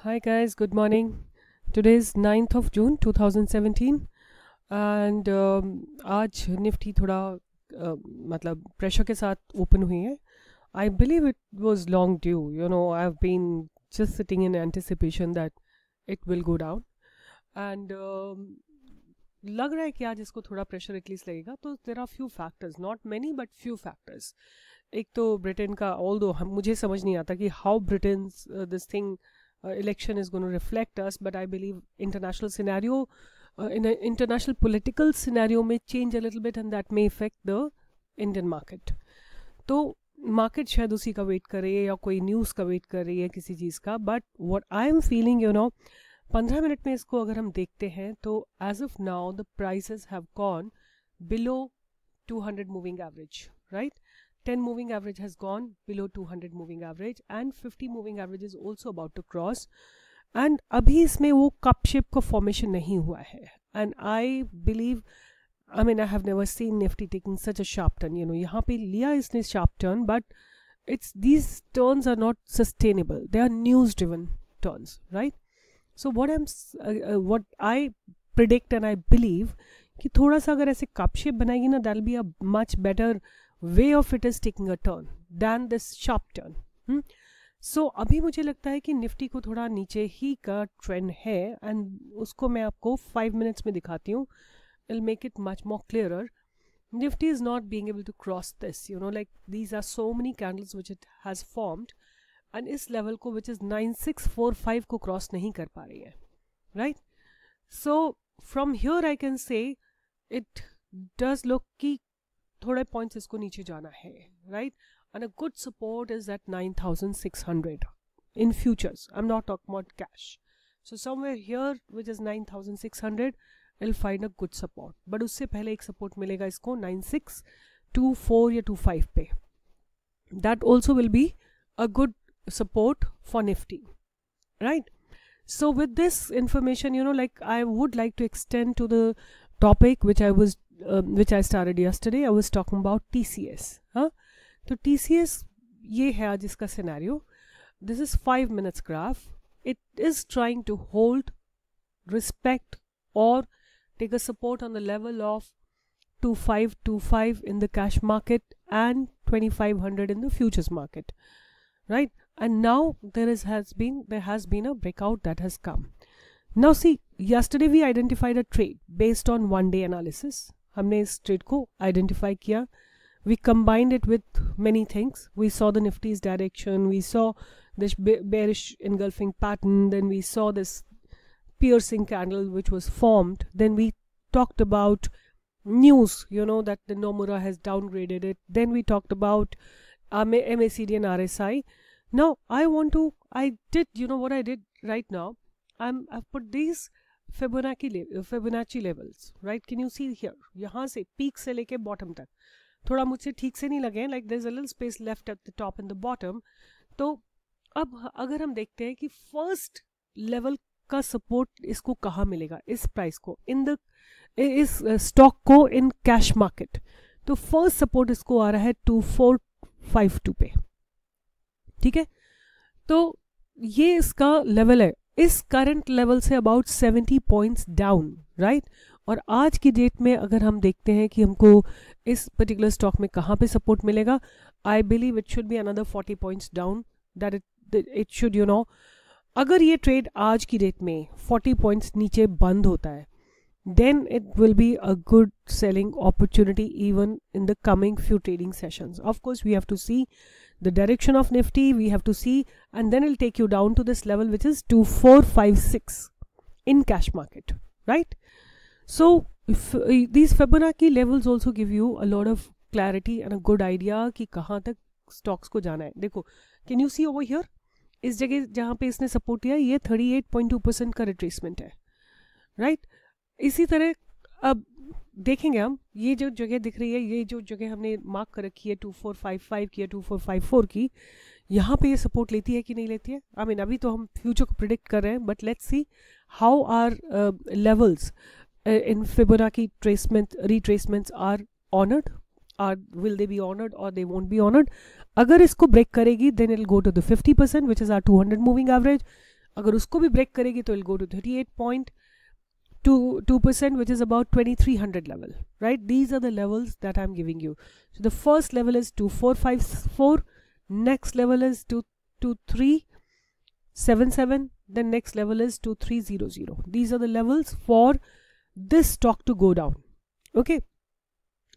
Hi guys, good morning. Today is 9th of June 2017 and आज Nifty थोड़ा मतलब pressure के साथ ओपन हुई है. I believe it was long due. I've been just sitting in anticipation that it will go down and लग रहा है कि आज इसको थोड़ा प्रेशर एटलीस्ट लगेगा. तो there are few factors, not many but few factors. एक तो ब्रिटेन का, ऑल्दो मुझे समझ नहीं आता कि how Britain this thing election is going to reflect us, but I believe international scenario, in an international political scenario may change a little bit and that may affect the Indian market. तो market शायद उसी का wait कर रही है या कोई news का वेट कर रही है किसी चीज़ का. But what I am feeling 15 minute में इसको अगर हम देखते हैं तो as of now the prices have gone below 200 moving average, right. 10 moving average has gone below 200 moving average and 50 moving average is also about to cross. And अभी इसमें वो cup shape का formation नहीं हुआ है. And I believe, I mean, I have never seen Nifty taking such a sharp turn. यहाँ पे लिया इसने sharp turn, but these turns are not sustainable. They are news driven turns, right? So what I predict and I believe कि थोड़ा सा अगर ऐसे cup shape बनाएगी ना, that'll be a much better way of it is taking a turn than this sharp turn. So अभी मुझे लगता है कि निफ्टी को थोड़ा नीचे ही का ट्रेंड है एंड उसको मैं आपको 5 मिनट्स में दिखाती हूँ. It'll make it much more clearer. Nifty is not being able to cross this, like these are so many candles which it has formed and इस लेवल को which is 9645 को क्रॉस नहीं कर पा रही है, right? So from here I can say it does look कि थोड़े पॉइंट्स इसको नीचे जाना है, right. And a good support is at 9600 in futures. I am not talking about cash. So somewhere here which is 9600 will find a good support. But उससे पहले एक support मिलेगा इसको 9624 या 25 पे. That also will be a good support for Nifty, right. So with this information, like I would like to extend to the topic which I started yesterday. I was talking about TCS. तो TCS ये है आज इसका scenario. This is 5 minutes graph. It is trying to hold, respect or take a support on the level of 2525 in the cash market and 2500 in the futures market, right? And now there has been a breakout that has come. Now see, yesterday we identified a trade based on one day analysis. हमने इस trade को identify किया. We combined it with many things. We saw the Nifty's direction. We saw this bearish engulfing pattern. Then we saw this piercing candle which was formed. Then we talked about news, that the Nomura has downgraded it. Then we talked about MACD and RSI. Now I did what I did right now. I've put these Fibonacci levels, right? Can you see here? यहाँ से peak से लेके bottom तक थोड़ा मुझसे ठीक से नहीं लगे, like there's a little space left at the top and the bottom. तो अब अगर हम देखते हैं कि first level का support इसको कहाँ मिलेगा, इस price को इस stock को in cash market. तो first support इसको आ रहा है 2452 पे, ठीक है. तो ये इसका लेवल है. इस current level say about 70 points down, right. और आज की डेट में अगर हम देखते हैं कि हमको इस पर्टिकुलर स्टॉक में कहाँ पे सपोर्ट मिलेगा, आई believe it should be another 40 points down. That it should अगर ये ट्रेड आज की डेट में 40 पॉइंट्स नीचे बंद होता है, then it will be a good selling opportunity even in the coming few trading sessions. Of course, we have to see the direction of Nifty, we have to see, and then it'll take you down to this level which is 2456 in cash market, right? So these Fibonacci levels also give you a lot of clarity and a good idea कि कहाँ तक stocks को जाना है. देखो, can you see over here? इस जगह जहाँ पे इसने सपोर्ट किया, ये 38.2% का रिट्रेसमेंट है, राइट. इसी तरह अब देखेंगे हम, ये जो जगह दिख रही है, ये जो जगह हमने मार्क कर रखी है 2455 की या 2454 की, यहाँ पे ये सपोर्ट लेती है कि नहीं लेती है. आई मीन अभी तो हम फ्यूचर को प्रिडिक्ट कर रहे हैं, but let's see how are levels in Fibonacci retracements are honored, or will they be honored or they won't be honored. अगर इसको ब्रेक करेगी then it'll go to the 50% which is our 200 moving average. अगर उसको भी break करेगी तो इल go to 38.22%, which is about 2300 level, right? These are the levels that I'm giving you. So the first level is 2454, next level is 2377, then next level is 2300. These are the levels for this stock to go down. Okay,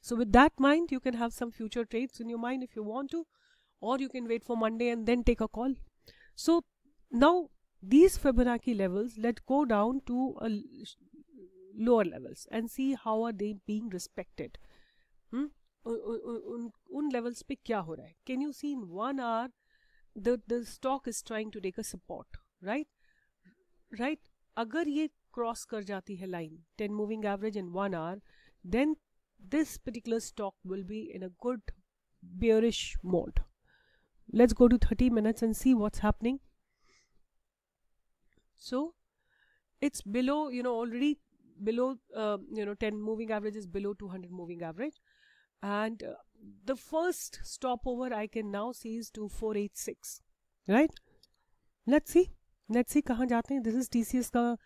so with that mind, you can have some future trades in your mind if you want to, or you can wait for Monday and then take a call. So now these Fibonacci levels, let's go down to a lower levels and see how are they being respected. उन levels पे क्या हो रहा है? Can you see in 1 hour the stock is trying to take a support, right? अगर ये cross कर जाती है line 10 moving average in 1 hour, then this particular stock will be in a good bearish mode. Let's go to 30 minutes and see what's happening. So it's below, already below, 10 moving average is below 200 moving average, and the first stopover I can now see is 2486, right? Let's see कहाँ जाते हैं. This is TCS का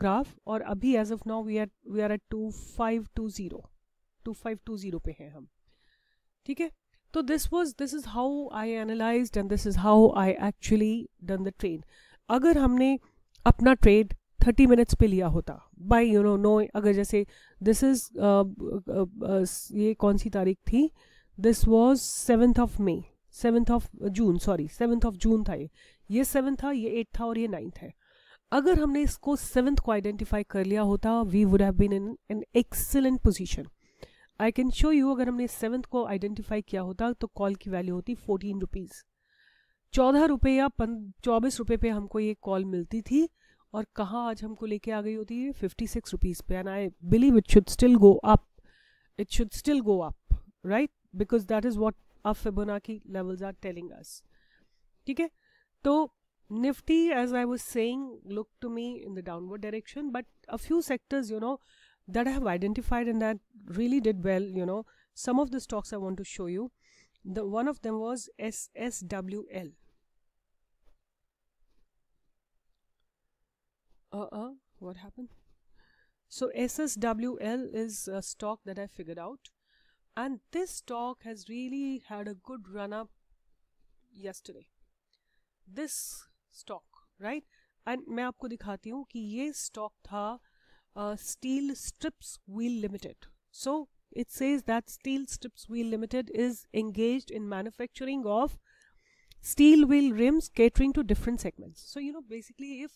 graph, और अभी as of now we are at 2520 पे हैं हम, ठीक है. तो this is how I analyzed and this is how I actually done the trade. अगर हमने अपना ट्रेड 30 मिनट्स पे लिया होता बाय नो, अगर जैसे दिस इज ये कौन सी तारीख थी, this was 7th of June था, ये 7 था, ये 8 था और ये 9 है. अगर हमने इसको 7th को आइडेंटिफाई कर लिया होता, we would have been in an excellent position. I can show you, अगर हमने 7th को आइडेंटिफाई किया होता तो कॉल की वैल्यू होती 14 रुपीज़, 14 रुपये या 24 रुपये पे हमको ये कॉल मिलती थी, और कहाँ आज हमको लेके आ गई होती है 56 रुपीज़ पे. And I believe it should still go up, right, because that is what our Fibonacci levels are telling us. ठीक है, तो Nifty, as I was saying, looked to me in the downward direction, but a few sectors, that I have identified and that really did well, some of the stocks I want to show you. One of them was SSWL. What happened? So SSWL is a stock that I figured out, and this stock has really had a good run up yesterday. This stock, right? And मैं आपको दिखाती हूँ कि ये stock था Steel Strips Wheel Limited. So it says that Steel Strips Wheel Limited is engaged in manufacturing of steel wheel rims catering to different segments. So basically,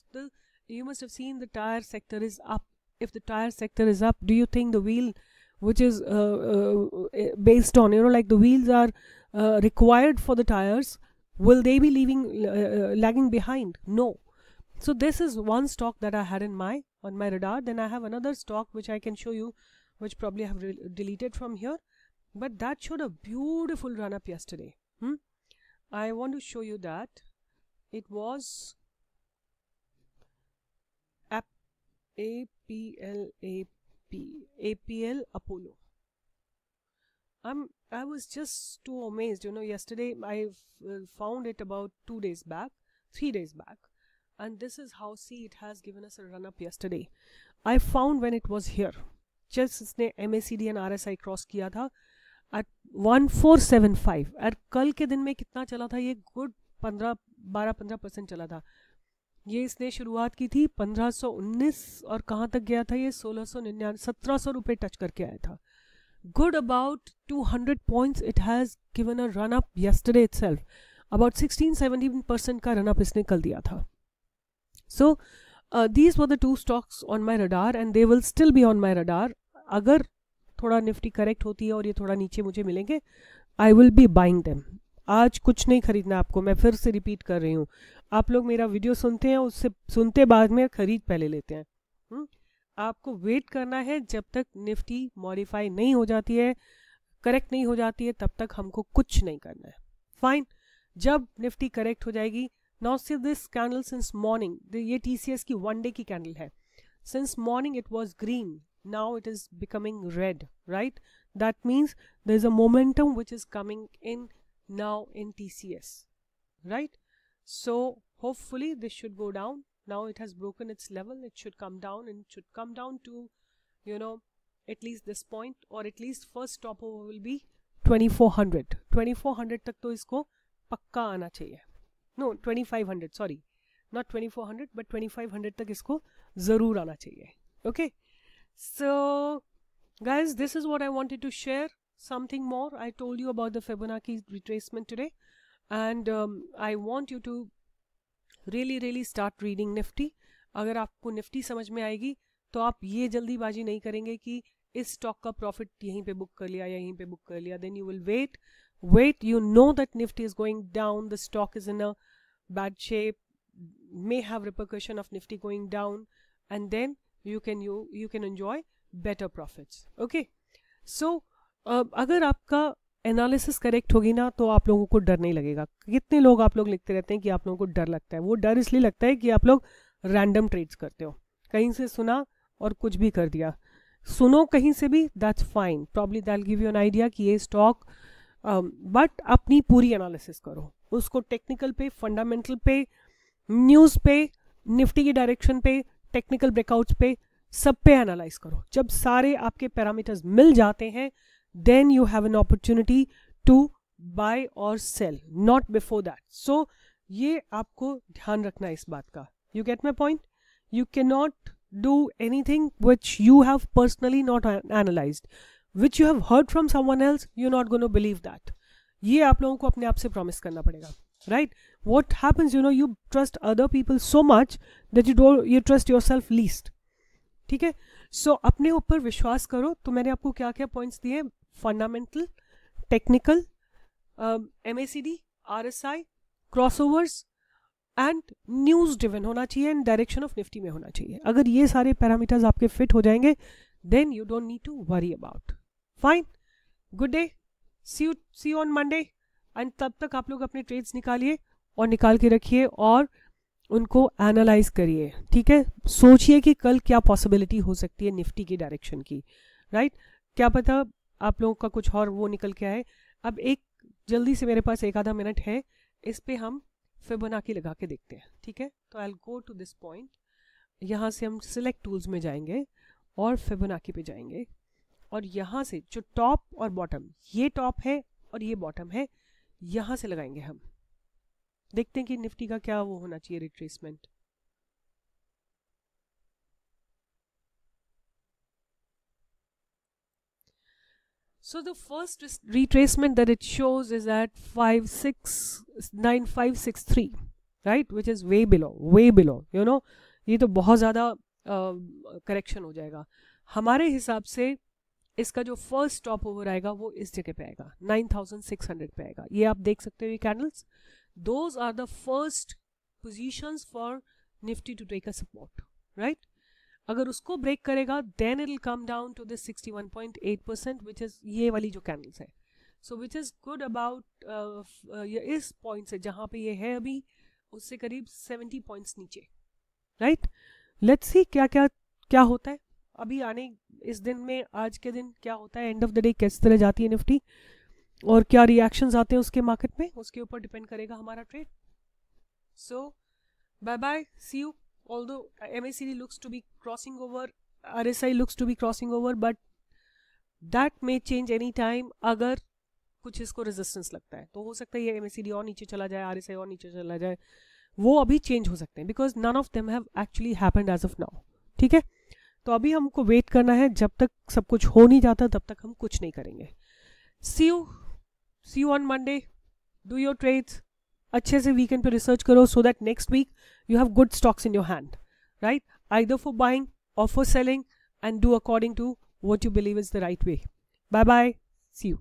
you must have seen the tire sector is up. If the tire sector is up, do you think the wheel which is based on, like the wheels are required for the tires, will they be lagging behind? No. So this is one stock that I had on my radar. Then I have another stock which I can show you, which probably I have deleted from here, but that showed a beautiful run up yesterday. I want to show you that. It was APL Apollo. I was just too amazed. Yesterday I found it about 3 days back, and this is how, see, it has given us a run up yesterday. I found when it was here, just इसने MACD and RSI cross किया था at 1475, और कल के दिन में कितना चला था ये? गुड 12-15% चला था. ये इसने शुरुआत की थी 1519 और कहाँ तक गया था ये? 1699, 1700 रुपये टच करके आया था. Good about 200 points it has given a run up yesterday itself. About 16-17% का run up इसने कल दिया था. So these were the two stocks on my radar and they will still be on my radar. अगर थोड़ा Nifty correct होती है और ये थोड़ा नीचे मुझे मिलेंगे, I will be buying them. आज कुछ नहीं खरीदना आपको, मैं फिर से रिपीट कर रही हूँ. आप लोग मेरा वीडियो सुनते हैं, उससे सुनते बाद में खरीद पहले लेते हैं. आपको वेट करना है जब तक निफ्टी मॉडिफाई नहीं हो जाती है, करेक्ट नहीं हो जाती है, तब तक हमको कुछ नहीं करना है. फाइन. जब निफ्टी करेक्ट हो जाएगी, now see this candle since morning, ये TCS की 1 डे की कैंडल है. Since morning it was green, now it is becoming red, right? That means there is a momentum which is coming in now in TCS, right? So hopefully this should go down. Now it has broken its level. It should come down, and it should come down to, you know, at least this point, or at least first stopover will be 2400. 2400 तक तो इसको पक्का आना चाहिए. No, 2500, sorry. Not 2400, but 2500 तक इसको ज़रूर आना चाहिए. Okay? So, guys, this is what I wanted to share. Something more. I told you about the Fibonacci retracement today. And I want you to really start reading Nifty. अगर आपको Nifty समझ में आएगी तो आप ये जल्दीबाजी नहीं करेंगे कि इस स्टॉक का प्रॉफिट यहीं पे बुक कर लिया या यहीं पे बुक कर लिया. Then you will wait. You know that Nifty is going down. The stock is in a bad shape. May have repercussion of Nifty going down, and then you can enjoy better profits. Okay. So अगर आपका analysis correct होगी ना तो आप लोगों को डर नहीं लगेगा. कितने लोग आप लोग लिखते रहते हैं कि आप लोगों को डर लगता है. वो डर इसलिए लगता है कि आप लोग रैंडम ट्रेड्स करते हो. कहीं से सुना और कुछ भी कर दिया. सुनो कहीं से भी, that's fine. Probably that give you an idea कि ये स्टॉक, बट अपनी पूरी एनालिसिस करो. उसको टेक्निकल पे, फंडामेंटल पे, न्यूज़ पे, निफ्टी की डायरेक्शन पे, टेक्निकल ब्रेकआउट्स पे, सब पे एनालाइज करो. जब सारे आपके पैरामीटर्स मिल जाते हैं, then you have an opportunity to buy or sell, not before that. So ये आपको ध्यान रखना है इस बात का. You get my point? You cannot do anything which you have personally not analyzed, which you have heard from someone else. You're not going to believe that. ये आप लोगों को अपने आप से promise करना पड़ेगा, right? What happens, you know, you trust other people so much that you trust yourself least. ठीक है. सो अपने ऊपर विश्वास करो. तो मैंने आपको क्या क्या पॉइंट्स दिए? Fundamental, technical, MACD, RSI, crossovers and news driven होना चाहिए, एंड डायरेक्शन ऑफ निफ्टी में होना चाहिए. अगर ये सारे पैरामीटर्स आपके फिट हो जाएंगे, then you don't need to worry about. Fine. Good day. See you on Monday. And तब तक आप लोग अपने ट्रेड्स निकालिए और निकाल के रखिए और उनको एनालाइज करिए. ठीक है. सोचिए कि कल क्या पॉसिबिलिटी हो सकती है निफ्टी की डायरेक्शन की. राइट. क्या पता आप लोगों का कुछ और वो निकल के आए. अब एक जल्दी से मेरे पास एक आधा मिनट है, इस पे हम फिबोनाची लगा के देखते हैं. ठीक है. तो I will go to this point. यहाँ से हम सिलेक्ट टूल्स में जाएंगे और फिबोनाची पे जाएंगे, और यहाँ से जो टॉप और बॉटम, ये टॉप है और ये बॉटम है, यहाँ से लगाएंगे हम. देखते हैं कि निफ्टी का क्या वो होना चाहिए retracement. So the first retracement that it shows is at 569563, right, which is way below, you know. ये तो बहुत ज़्यादा करेक्शन हो जाएगा. हमारे हिसाब से इसका जो फर्स्ट स्टॉप ओवर आएगा वो इस जगह पे आएगा, 9600 पे आएगा. ये आप देख सकते हो ये candles. Those are the first positions for Nifty to take a support, right? अगर उसको ब्रेक करेगा, then it will come down to this 61.8%, which is ये वाली जो कैंडल्स है. So which is good about इस पॉइंट से जहाँ पे ये है अभी, उससे करीब 70 पॉइंट्स नीचे. राइट. लेट्स सी क्या होता है अभी आने इस दिन में. आज के दिन क्या होता है, एंड ऑफ द डे किस तरह जाती है निफ्टी, और क्या रिएक्शंस आते हैं उसके मार्केट में, उसके ऊपर डिपेंड करेगा हमारा trade. So bye bye, see you. Although MACD looks to be crossing over, RSI looks to be crossing over, but that may change any time. अगर कुछ इसको रेजिस्टेंस लगता है तो हो सकता है ये MACD और नीचे चला जाए, RSI और नीचे चला जाए, वो अभी चेंज हो सकते हैं, because none of them have actually happened as of now. ठीक है. तो अभी हमको वेट करना है. जब तक सब कुछ हो नहीं जाता तब तक हम कुछ नहीं करेंगे. See you on Monday. Do your trades. अच्छे से वीकेंड पे रिसर्च करो, so that next week you have good stocks in your hand, right? Either for buying or for selling, and do according to what you believe is the right way. Bye bye. See you.